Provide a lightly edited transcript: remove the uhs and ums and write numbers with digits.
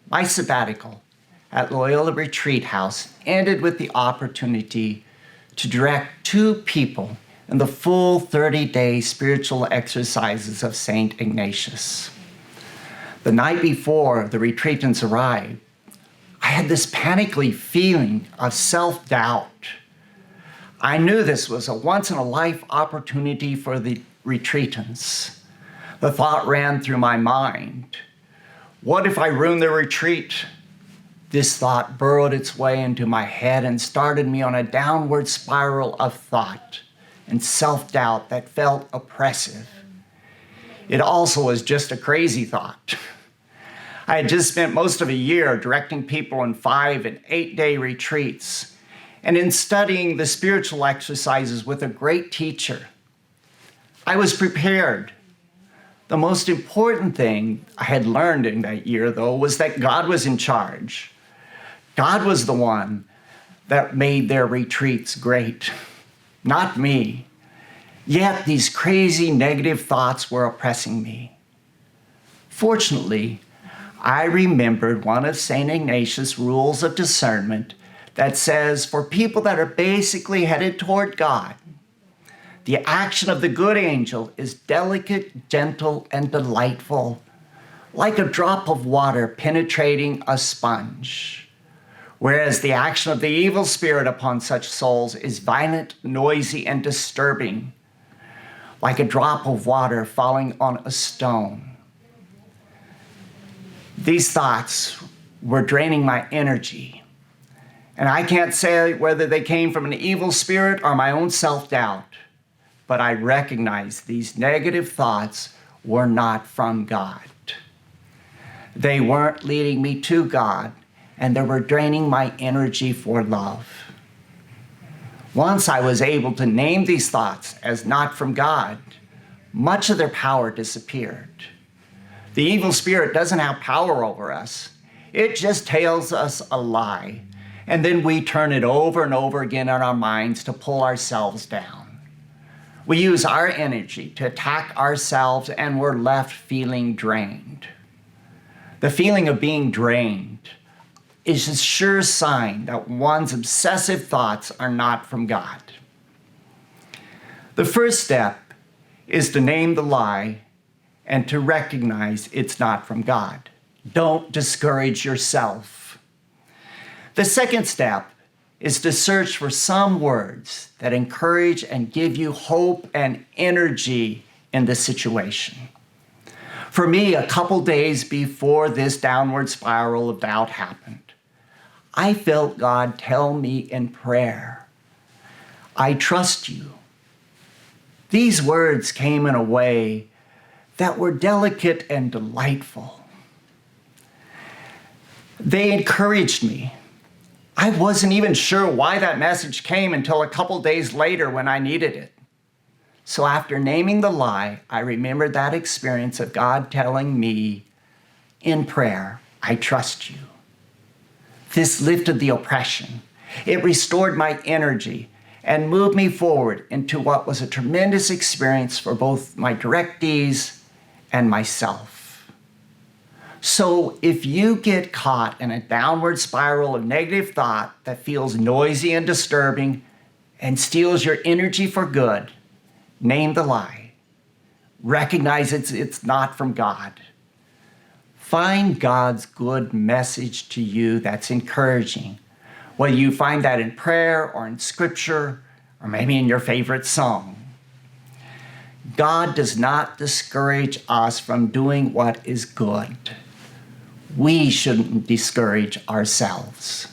My sabbatical at Loyola Retreat House ended with the opportunity to direct 2 people in the full 30-day spiritual exercises of St. Ignatius. The night before the retreatants arrived, I had this panicky feeling of self-doubt. I knew this was a once-in-a-life opportunity for the retreatants. The thought ran through my mind, what if I ruin the retreat? This thought burrowed its way into my head and started me on a downward spiral of thought and self-doubt that felt oppressive. It also was just a crazy thought. I had just spent most of a year directing people in 5- and 8-day retreats and in studying the spiritual exercises with a great teacher. I was prepared. The most important thing I had learned in that year, though, was that God was in charge. God was the one that made their retreats great, not me. Yet these crazy negative thoughts were oppressing me. Fortunately, I remembered one of St. Ignatius' rules of discernment that says for people that are basically headed toward God, the action of the good angel is delicate, gentle, and delightful, like a drop of water penetrating a sponge. Whereas the action of the evil spirit upon such souls is violent, noisy, and disturbing, like a drop of water falling on a stone. These thoughts were draining my energy, and I can't say whether they came from an evil spirit or my own self-doubt, but I recognized these negative thoughts were not from God. They weren't leading me to God, and they were draining my energy for love. Once I was able to name these thoughts as not from God, much of their power disappeared. The evil spirit doesn't have power over us. It just tells us a lie, and then we turn it over and over again in our minds to pull ourselves down. We use our energy to attack ourselves, and we're left feeling drained. The feeling of being drained is a sure sign that one's obsessive thoughts are not from God. The first step is to name the lie and to recognize it's not from God. Don't discourage yourself. The second step is to search for some words that encourage and give you hope and energy in the situation. For me, a couple days before this downward spiral of doubt happened, I felt God tell me in prayer, I trust you. These words came in a way that were delicate and delightful. They encouraged me. I wasn't even sure why that message came until a couple days later when I needed it. So after naming the lie, I remembered that experience of God telling me in prayer, I trust you. This lifted the oppression. It restored my energy and moved me forward into what was a tremendous experience for both my directees and myself. So if you get caught in a downward spiral of negative thought that feels noisy and disturbing and steals your energy for good, name the lie. Recognize it's not from God. Find God's good message to you that's encouraging, whether you find that in prayer or in scripture or maybe in your favorite song. God does not discourage us from doing what is good. We shouldn't discourage ourselves.